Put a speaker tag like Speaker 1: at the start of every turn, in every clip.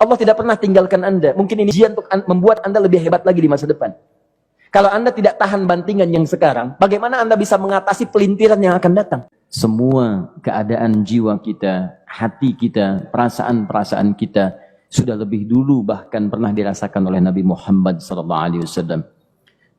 Speaker 1: Allah tidak pernah tinggalkan Anda. Mungkin ini ujian untuk membuat Anda lebih hebat lagi di masa depan. Kalau Anda tidak tahan bantingan yang sekarang, bagaimana Anda bisa mengatasi pelintiran yang akan datang? Semua keadaan jiwa kita, hati kita, perasaan-perasaan kita sudah lebih dulu bahkan pernah dirasakan oleh Nabi Muhammad SAW.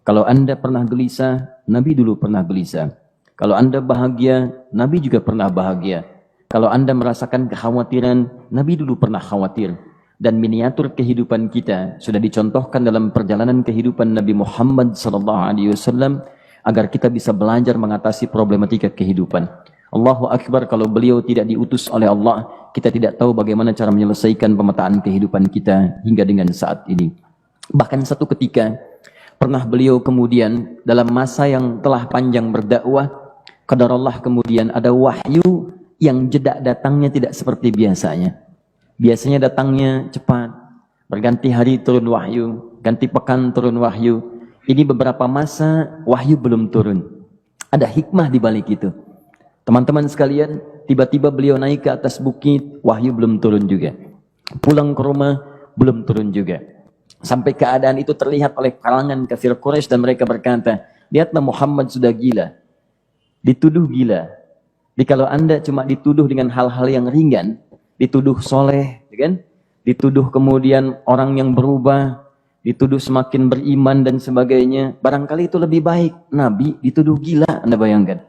Speaker 1: Kalau Anda pernah gelisah, Nabi dulu pernah gelisah. Kalau Anda bahagia, Nabi juga pernah bahagia. Kalau Anda merasakan kekhawatiran, Nabi dulu pernah khawatir. Dan miniatur kehidupan kita sudah dicontohkan dalam perjalanan kehidupan Nabi Muhammad SAW agar kita bisa belajar mengatasi problematika kehidupan. Allahu Akbar, kalau beliau tidak diutus oleh Allah, kita tidak tahu bagaimana cara menyelesaikan pemetaan kehidupan kita hingga dengan saat ini. Bahkan satu ketika, pernah beliau kemudian dalam masa yang telah panjang berdakwah, qadarullah kemudian ada wahyu yang jeda datangnya tidak seperti biasanya. Biasanya datangnya cepat, berganti hari turun wahyu, ganti pekan turun wahyu. Ini beberapa masa wahyu belum turun. Ada hikmah di balik itu. Teman-teman sekalian, tiba-tiba beliau naik ke atas bukit, wahyu belum turun juga. Pulang ke rumah, belum turun juga. Sampai keadaan itu terlihat oleh kalangan kafir Quraisy dan mereka berkata, lihatlah Muhammad sudah gila. Dituduh gila. Jadi kalau Anda cuma dituduh dengan hal-hal yang ringan, dituduh soleh, kan? Dituduh kemudian orang yang berubah, dituduh semakin beriman dan sebagainya. Barangkali itu lebih baik. Nabi dituduh gila, Anda bayangkan.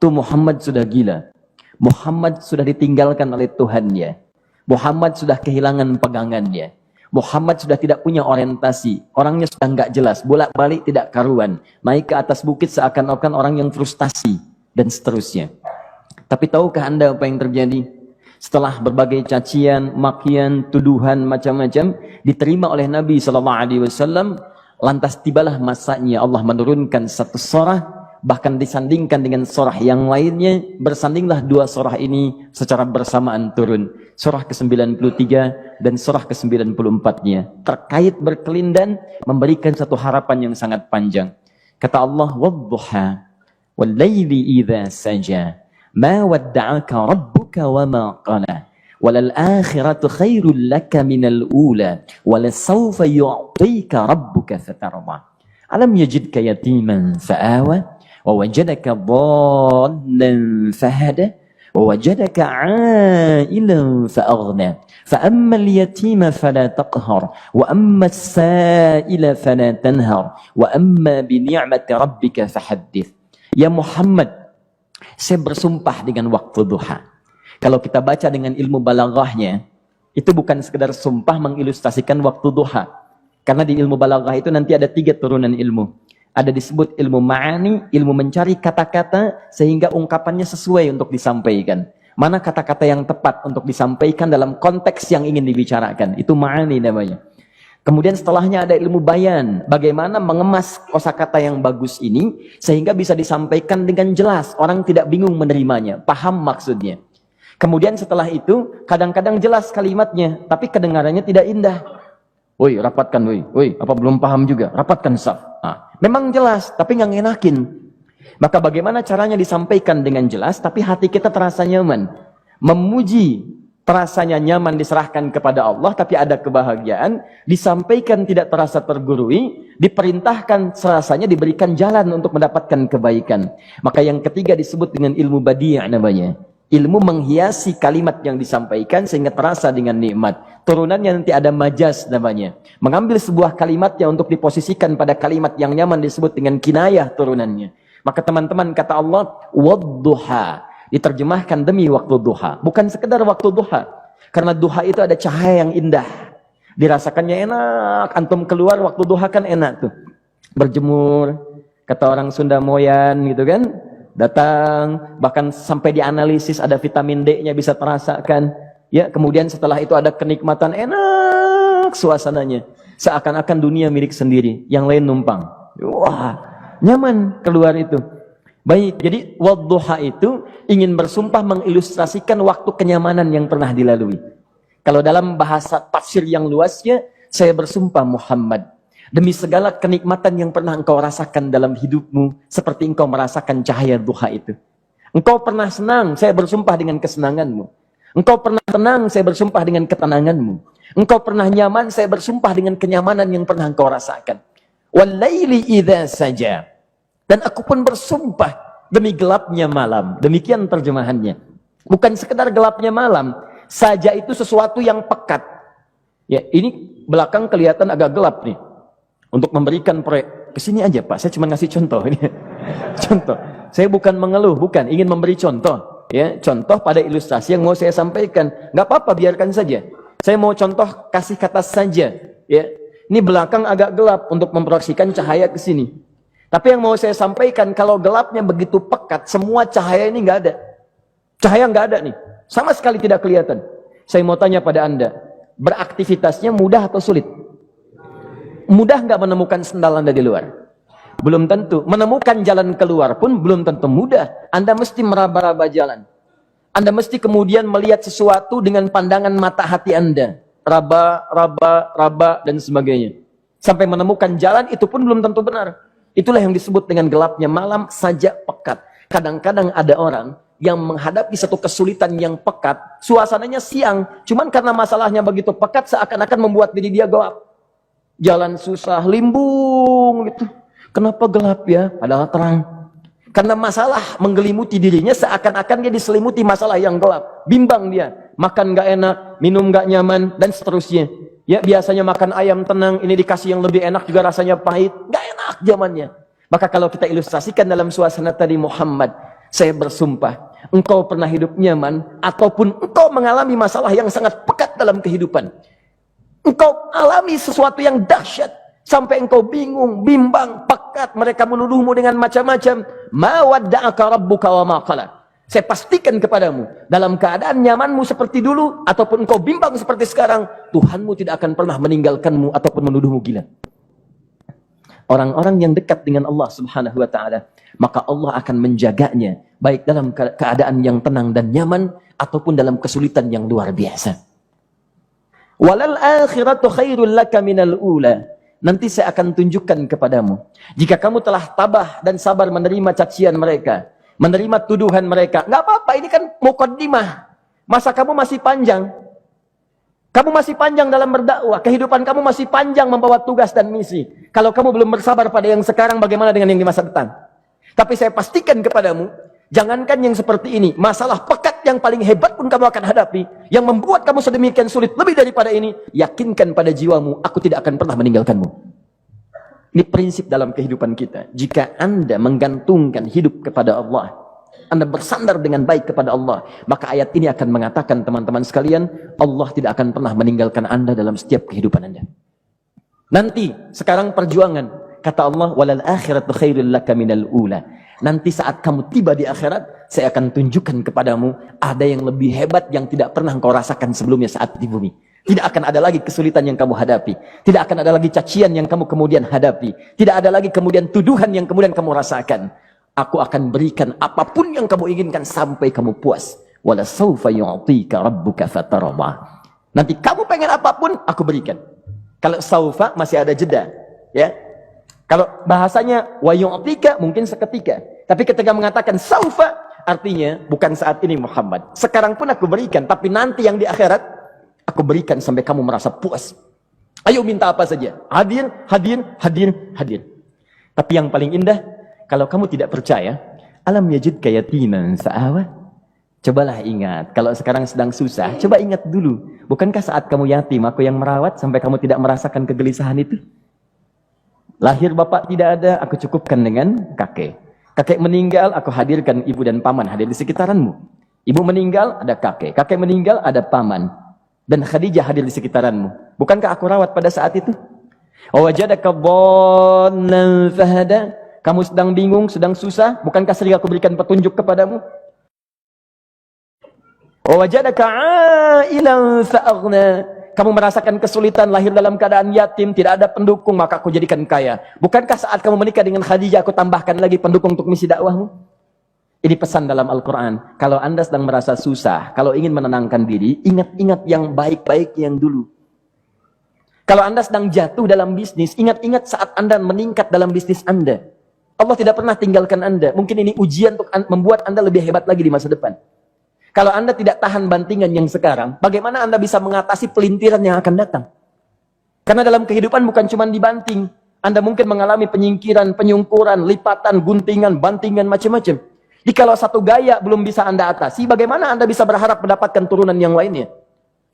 Speaker 1: Tuh Muhammad sudah gila. Muhammad sudah ditinggalkan oleh Tuhannya. Muhammad sudah kehilangan pegangannya. Muhammad sudah tidak punya orientasi. Orangnya sudah nggak jelas, bolak-balik tidak karuan. Naik ke atas bukit seakan-akan orang yang frustasi dan seterusnya. Tapi tahukah Anda apa yang terjadi? Setelah berbagai cacian, makian, tuduhan macam-macam diterima oleh Nabi SAW, lantas tibalah masanya Allah menurunkan satu surah, bahkan disandingkan dengan surah yang lainnya, bersandinglah dua surah ini secara bersamaan turun. Surah ke-93 dan surah ke-94-nya terkait berkelindan, memberikan satu harapan yang sangat panjang. Kata Allah, "Wadduha wal-laili idza saja." Ma wadda'aka rabbuka wa ma qala walal akhiratu khairul laka minal ula walasawfa yu'tika rabbuka fatarda alam yajidka yatiman fa'awa wa wajadaka dhallan fahada wa wajadaka 'ailan fa'aghna fa ammal yatima fala taqhar wa ammas sa'ila fala tanhar wa amma bi ni'mati rabbika fahaddits. Ya Muhammad, saya bersumpah dengan waktu duha. Kalau kita baca dengan ilmu balaghahnya, itu bukan sekedar sumpah mengilustrasikan waktu duha. Karena di ilmu balaghah itu nanti ada 3 turunan ilmu. Ada disebut ilmu ma'ani, ilmu mencari kata-kata sehingga ungkapannya sesuai untuk disampaikan. Mana kata-kata yang tepat untuk disampaikan dalam konteks yang ingin dibicarakan. Itu ma'ani namanya. Kemudian setelahnya ada ilmu bayan, bagaimana mengemas kosakata yang bagus ini sehingga bisa disampaikan dengan jelas, orang tidak bingung menerimanya, paham maksudnya. Kemudian setelah itu kadang-kadang jelas kalimatnya, tapi kedengarannya tidak indah. Woi, rapatkan, woi, apa belum paham juga? Rapatkan saf. Nah, memang jelas, tapi nggak ngenakin. Maka bagaimana caranya disampaikan dengan jelas, tapi hati kita terasa nyaman, memuji. Terasanya nyaman diserahkan kepada Allah, tapi ada kebahagiaan, disampaikan tidak terasa tergurui, diperintahkan serasanya diberikan jalan untuk mendapatkan kebaikan. Maka yang ketiga disebut dengan ilmu badi' namanya. Ilmu menghiasi kalimat yang disampaikan sehingga terasa dengan nikmat. Turunannya nanti ada majaz namanya. Mengambil sebuah kalimatnya untuk diposisikan pada kalimat yang nyaman disebut dengan kinayah turunannya. Maka teman-teman kata Allah, wadduha. Diterjemahkan demi waktu duha, bukan sekedar waktu duha, karena duha itu ada cahaya yang indah, dirasakannya enak. Antum keluar waktu duha kan enak tuh, berjemur, kata orang Sunda moyan gitu kan, datang, bahkan sampai dianalisis ada vitamin D-nya bisa terasakan, ya. Kemudian setelah itu ada kenikmatan, enak suasananya, seakan-akan dunia milik sendiri, yang lain numpang. Wah, nyaman keluar itu. Baik, jadi wadduha itu ingin bersumpah mengilustrasikan waktu kenyamanan yang pernah dilalui. Kalau dalam bahasa tafsir yang luasnya, saya bersumpah Muhammad, demi segala kenikmatan yang pernah engkau rasakan dalam hidupmu, seperti engkau merasakan cahaya duha itu. Engkau pernah senang, saya bersumpah dengan kesenanganmu. Engkau pernah tenang, saya bersumpah dengan ketenanganmu. Engkau pernah nyaman, saya bersumpah dengan kenyamanan yang pernah engkau rasakan. Wal-laili idza saja. Dan aku pun bersumpah demi gelapnya malam. Demikian terjemahannya. Bukan sekedar gelapnya malam, saja itu sesuatu yang pekat. Ya, ini belakang kelihatan agak gelap nih. Untuk memberikan proyek, kesini aja Pak, saya cuma ngasih contoh ini. Contoh. Saya bukan mengeluh, bukan, ingin memberi contoh. Ya, contoh pada ilustrasi yang mau saya sampaikan. Nggak apa-apa, biarkan saja. Saya mau contoh kasih kata saja. Ya, ini belakang agak gelap untuk memproyeksikan cahaya ke sini. Tapi yang mau saya sampaikan, kalau gelapnya begitu pekat, semua cahaya ini nggak ada. Cahaya nggak ada nih, sama sekali tidak kelihatan. Saya mau tanya pada Anda, beraktivitasnya mudah atau sulit? Mudah nggak menemukan sendal Anda di luar? Belum tentu. Menemukan jalan keluar pun belum tentu mudah. Anda mesti meraba-raba jalan. Anda mesti kemudian melihat sesuatu dengan pandangan mata hati Anda. Raba, raba, raba, dan sebagainya. Sampai menemukan jalan itu pun belum tentu benar. Itulah yang disebut dengan gelapnya malam saja pekat. Kadang-kadang ada orang yang menghadapi satu kesulitan yang pekat. Suasananya siang. Cuman karena masalahnya begitu pekat, seakan-akan membuat diri dia gelap. Jalan susah, limbung gitu. Kenapa gelap ya? Padahal terang. Karena masalah menggelimuti dirinya, seakan-akan dia diselimuti masalah yang gelap. Bimbang dia. Makan gak enak, minum gak nyaman, dan seterusnya. Ya, biasanya makan ayam tenang, ini dikasih yang lebih enak juga rasanya pahit. Gak enak zamannya. Maka kalau kita ilustrasikan dalam suasana tadi Muhammad, saya bersumpah, engkau pernah hidup nyaman, ataupun engkau mengalami masalah yang sangat pekat dalam kehidupan. Engkau alami sesuatu yang dahsyat sampai engkau bingung, bimbang, pekat, mereka menuduhmu dengan macam-macam. Ma wadda'aka rabbuka wa ma qala. Saya pastikan kepadamu, dalam keadaan nyamanmu seperti dulu ataupun engkau bimbang seperti sekarang, Tuhanmu tidak akan pernah meninggalkanmu ataupun menuduhmu gila. Orang-orang yang dekat dengan Allah Subhanahu wa taala, maka Allah akan menjaganya baik dalam keadaan yang tenang dan nyaman ataupun dalam kesulitan yang luar biasa. Walal akhiratu khairul laka minal ula. Nanti saya akan tunjukkan kepadamu. Jika kamu telah tabah dan sabar menerima cacian mereka, menerima tuduhan mereka, nggak apa-apa, ini kan muqaddimah. Masa kamu masih panjang. Kamu masih panjang dalam berdakwah. Kehidupan kamu masih panjang membawa tugas dan misi. Kalau kamu belum bersabar pada yang sekarang, bagaimana dengan yang di masa depan? Tapi saya pastikan kepadamu, jangankan yang seperti ini, masalah pekat yang paling hebat pun kamu akan hadapi, yang membuat kamu sedemikian sulit lebih daripada ini, yakinkan pada jiwamu, aku tidak akan pernah meninggalkanmu. Ini prinsip dalam kehidupan kita. Jika Anda menggantungkan hidup kepada Allah, Anda bersandar dengan baik kepada Allah, maka ayat ini akan mengatakan, teman-teman sekalian, Allah tidak akan pernah meninggalkan Anda dalam setiap kehidupan Anda. Nanti, sekarang perjuangan, kata Allah, walal akhiratu khairul laka minal ula. Nanti saat kamu tiba di akhirat, saya akan tunjukkan kepadamu ada yang lebih hebat yang tidak pernah engkau rasakan sebelumnya saat di bumi. Tidak akan ada lagi kesulitan yang kamu hadapi. Tidak akan ada lagi cacian yang kamu kemudian hadapi. Tidak ada lagi kemudian tuduhan yang kemudian kamu rasakan. Aku akan berikan apapun yang kamu inginkan sampai kamu puas. Wala sawfa yu'tika rabbuka fatarda. Nanti kamu pengen apapun, aku berikan. Kalau saufa masih ada jeda, ya. Kalau bahasanya wa yu'tika mungkin seketika. Tapi ketika mengatakan saufa, artinya bukan saat ini Muhammad. Sekarang pun aku berikan, tapi nanti yang di akhirat aku berikan sampai kamu merasa puas. Ayo minta apa saja. Hadir, hadir, hadir, hadir. Tapi yang paling indah, kalau kamu tidak percaya, alam yajidka yatiman fa'awa. Cobalah ingat, kalau sekarang sedang susah, coba ingat dulu. Bukankah saat kamu yatim, aku yang merawat sampai kamu tidak merasakan kegelisahan itu? Lahir bapak tidak ada, aku cukupkan dengan kakek. Kakek meninggal, aku hadirkan ibu dan paman hadir di sekitaranmu. Ibu meninggal, ada kakek. Kakek meninggal, ada paman. Dan Khadijah hadir di sekitaranmu. Bukankah aku rawat pada saat itu? Wajadaka dhallan fahada. Kamu sedang bingung, sedang susah. Bukankah sering aku berikan petunjuk kepadamu? Wajadaka ailan fa'aghna. Kamu merasakan kesulitan, lahir dalam keadaan yatim, tidak ada pendukung, maka aku jadikan kaya. Bukankah saat kamu menikah dengan Khadijah, aku tambahkan lagi pendukung untuk misi dakwahmu? Ini pesan dalam Al-Quran. Kalau Anda sedang merasa susah, kalau ingin menenangkan diri, ingat-ingat yang baik-baik yang dulu. Kalau Anda sedang jatuh dalam bisnis, ingat-ingat saat Anda meningkat dalam bisnis Anda. Allah tidak pernah tinggalkan Anda. Mungkin ini ujian untuk membuat Anda lebih hebat lagi di masa depan. Kalau Anda tidak tahan bantingan yang sekarang, bagaimana Anda bisa mengatasi pelintiran yang akan datang? Karena dalam kehidupan bukan cuma dibanting. Anda mungkin mengalami penyingkiran, penyungkuran, lipatan, guntingan, bantingan, macam-macam. Jadi kalau satu gaya belum bisa Anda atasi, bagaimana Anda bisa berharap mendapatkan turunan yang lainnya?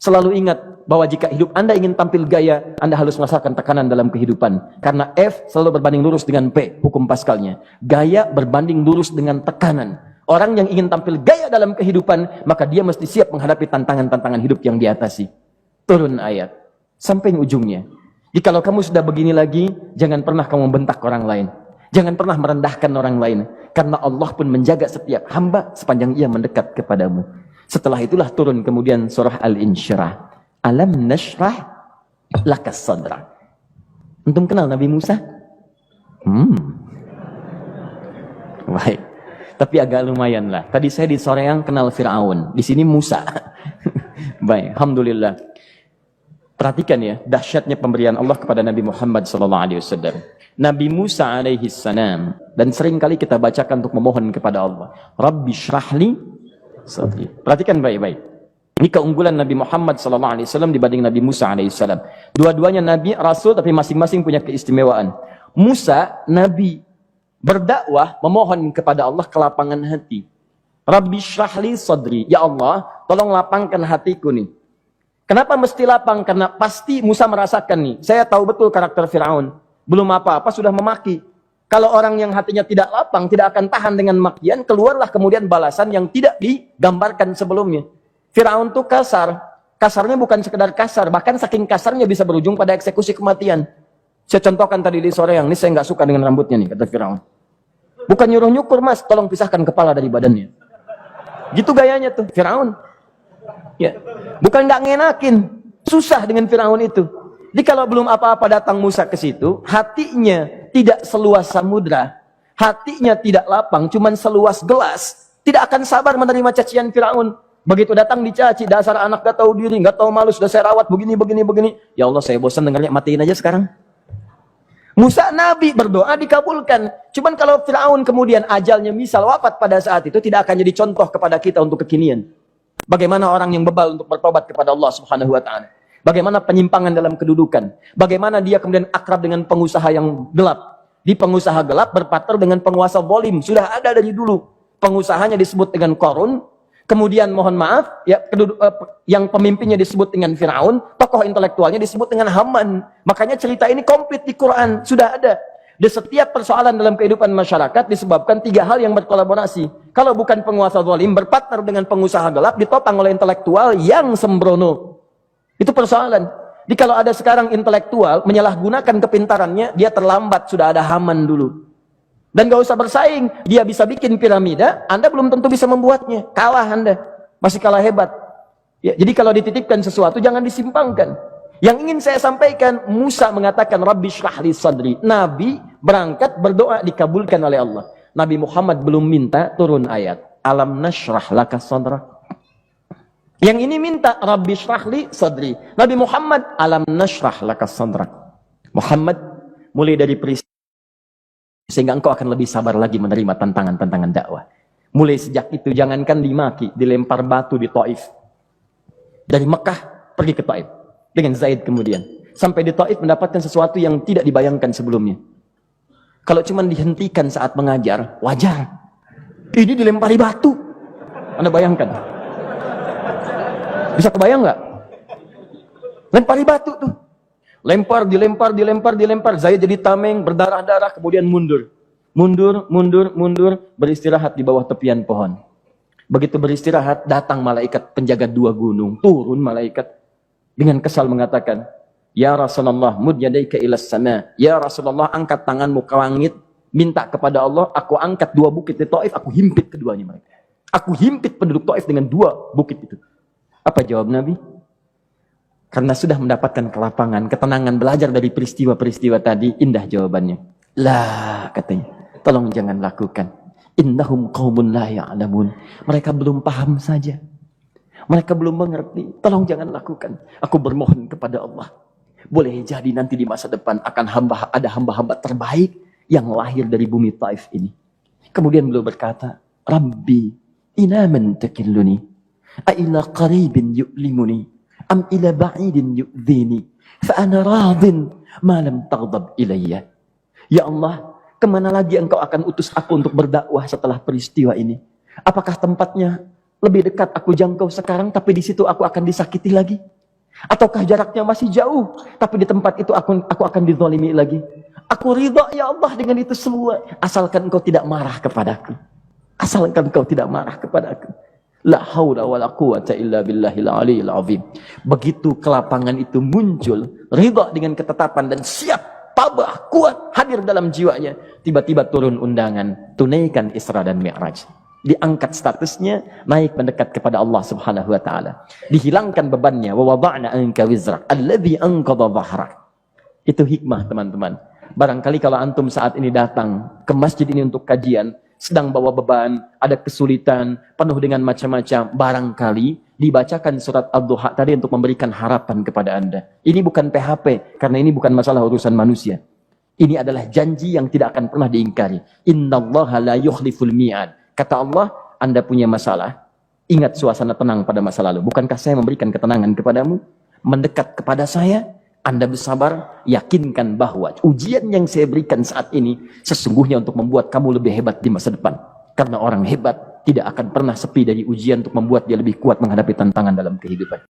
Speaker 1: Selalu ingat bahwa jika hidup Anda ingin tampil gaya, Anda harus merasakan tekanan dalam kehidupan. Karena F selalu berbanding lurus dengan P, hukum Pascalnya. Gaya berbanding lurus dengan tekanan. Orang yang ingin tampil gaya dalam kehidupan, maka dia mesti siap menghadapi tantangan-tantangan hidup yang diatasi. Turun ayat. Sampai ujungnya. Jadi kalau kamu sudah begini lagi, jangan pernah kamu membentak orang lain. Jangan pernah merendahkan orang lain. Karena Allah pun menjaga setiap hamba sepanjang ia mendekat kepadamu. Setelah itulah turun kemudian surah Al-Insyirah. Alam nashrah lakas sadra. Antum kenal Nabi Musa? Baik. Tapi agak lumayan lah. Tadi saya di Soreang kenal Fir'aun. Di sini Musa. Baik, alhamdulillah. Perhatikan ya, dahsyatnya pemberian Allah kepada Nabi Muhammad SAW. Nabi Musa alaihi salam, dan sering kali kita bacakan untuk memohon kepada Allah. Rabbi syrahli sadri. Perhatikan baik-baik. Ini keunggulan Nabi Muhammad SAW dibanding Nabi Musa alaihissalam. Dua-duanya Nabi, Rasul, tapi masing-masing punya keistimewaan. Musa, Nabi, berdakwah, memohon kepada Allah kelapangan hati. Rabbi syrahli sadri. Ya Allah, tolong lapangkan hatiku nih. Kenapa mesti lapang? Karena pasti Musa merasakan nih. Saya tahu betul karakter Fir'aun. Belum apa-apa sudah memaki. Kalau orang yang hatinya tidak lapang, tidak akan tahan dengan makian, keluarlah kemudian balasan yang tidak digambarkan sebelumnya. Fir'aun tuh kasar. Kasarnya bukan sekedar kasar, bahkan saking kasarnya bisa berujung pada eksekusi kematian. Saya contohkan tadi di sore yang ini, saya nggak suka dengan rambutnya nih, kata Fir'aun. Bukan nyuruh nyukur mas, tolong pisahkan kepala dari badannya. Gitu gayanya tuh, Fir'aun. Ya, bukan nggak ngenakin, susah dengan Fir'aun itu. Jadi kalau belum apa-apa datang Musa ke situ, hatinya tidak seluas samudra, hatinya tidak lapang, cuman seluas gelas, tidak akan sabar menerima cacian Fir'aun. Begitu datang dicaci, dasar anak gak tahu diri, gak tahu malu, sudah saya rawat begini. Ya Allah, saya bosan dengarnya, matiin aja sekarang. Musa Nabi berdoa dikabulkan. Cuman kalau Fir'aun kemudian ajalnya misal wafat pada saat itu, tidak akan jadi contoh kepada kita untuk kekinian. Bagaimana orang yang bebal untuk bertobat kepada Allah Subhanahu wa Ta'ala. Bagaimana penyimpangan dalam kedudukan. Bagaimana dia kemudian akrab dengan pengusaha yang gelap. Di pengusaha gelap berpartner dengan penguasa zalim. Sudah ada dari dulu. Pengusahanya disebut dengan Qarun. Kemudian mohon maaf, ya, yang pemimpinnya disebut dengan Fir'aun, tokoh intelektualnya disebut dengan Haman. Makanya cerita ini komplit di Quran, sudah ada. Di setiap persoalan dalam kehidupan masyarakat disebabkan tiga hal yang berkolaborasi. Kalau bukan penguasa zalim, berpartner dengan pengusaha gelap, ditopang oleh intelektual yang sembrono. Itu persoalan. Jadi kalau ada sekarang intelektual menyalahgunakan kepintarannya, dia terlambat, sudah ada Haman dulu. Dan gak usah bersaing, dia bisa bikin piramida, Anda belum tentu bisa membuatnya. Kalah Anda, masih kalah hebat. Ya, jadi kalau dititipkan sesuatu, jangan disimpangkan. Yang ingin saya sampaikan, Musa mengatakan, Rabbi syrahli sadri. Nabi berangkat berdoa dikabulkan oleh Allah. Nabi Muhammad belum minta turun ayat. Alam nashrah laka sadra. Yang ini minta, Rabbi syrahli sadri. Nabi Muhammad, alam nashrah laka sadra. Muhammad, mulai dari peristiwa sehingga engkau akan lebih sabar lagi menerima tantangan-tantangan dakwah. Mulai sejak itu, jangankan dimaki, dilempar batu di Taif. Dari Mekah, pergi ke Taif. Dengan Zaid kemudian. Sampai di Taif mendapatkan sesuatu yang tidak dibayangkan sebelumnya. Kalau cuma dihentikan saat mengajar, wajar. Ini dilempari batu. Anda bayangkan? Bisa kebayang nggak? Lempari batu tuh. Lempar, dilempar. Zaid jadi tameng, berdarah-darah, kemudian mundur. Mundur, beristirahat di bawah tepian pohon. Begitu beristirahat, datang malaikat penjaga dua gunung. Turun malaikat dengan kesal mengatakan, Ya Rasulullah, mud yadaika ilas sama. Ya Rasulullah, angkat tanganmu ke langit. Minta kepada Allah, aku angkat dua bukit di Taif, aku himpit keduanya mereka. Aku himpit penduduk Taif dengan dua bukit itu. Apa jawab Nabi? Karena sudah mendapatkan kelapangan, ketenangan, belajar dari peristiwa-peristiwa tadi, indah jawabannya. Lah, katanya, tolong jangan lakukan. Innahum qaumun la ya'lamun. Mereka belum paham saja. Mereka belum mengerti. Tolong jangan lakukan. Aku bermohon kepada Allah. Boleh jadi nanti di masa depan akan ada hamba-hamba terbaik yang lahir dari bumi Taif ini. Kemudian beliau berkata, Rabbi, ina man takilluni. A'ila qaribin yu'limuni am ila ba'idin yu'dhini fa ana radin ma lam taghdab ilayya. Ya Allah, kemana lagi engkau akan utus aku untuk berdakwah setelah peristiwa ini? Apakah tempatnya lebih dekat aku jangkau sekarang, tapi di situ aku akan disakiti lagi? Ataukah jaraknya masih jauh, tapi di tempat itu aku akan dizalimi lagi? Aku ridha ya Allah dengan itu semua, asalkan engkau tidak marah kepadaku. Asalkan engkau tidak marah kepadaku. La haula wala quwata illa billahil aliyil azim. Begitu kelapangan itu muncul, ridha dengan ketetapan dan siap, tabah, kuat, hadir dalam jiwanya. Tiba-tiba turun undangan, tunaikan Isra dan Mi'raj. Diangkat statusnya, naik mendekat kepada Allah Subhanahu wa taala. Dihilangkan bebannya, wa wada'na anka wizrak alladzi anqadha dhahrak. Itu hikmah, teman-teman. Barangkali kalau antum saat ini datang ke masjid ini untuk kajian, sedang bawa beban, ada kesulitan, penuh dengan macam-macam, barangkali dibacakan surat Ad-Duha tadi untuk memberikan harapan kepada Anda. Ini bukan PHP, karena ini bukan masalah urusan manusia. Ini adalah janji yang tidak akan pernah diingkari. Innallaha la yukhliful mi'ad. Kata Allah, Anda punya masalah, ingat suasana tenang pada masa lalu. Bukankah saya memberikan ketenangan kepadamu? Mendekat kepada saya, Anda bersabar, yakinkan bahwa ujian yang saya berikan saat ini sesungguhnya untuk membuat kamu lebih hebat di masa depan. Karena orang hebat tidak akan pernah sepi dari ujian untuk membuat dia lebih kuat menghadapi tantangan dalam kehidupan.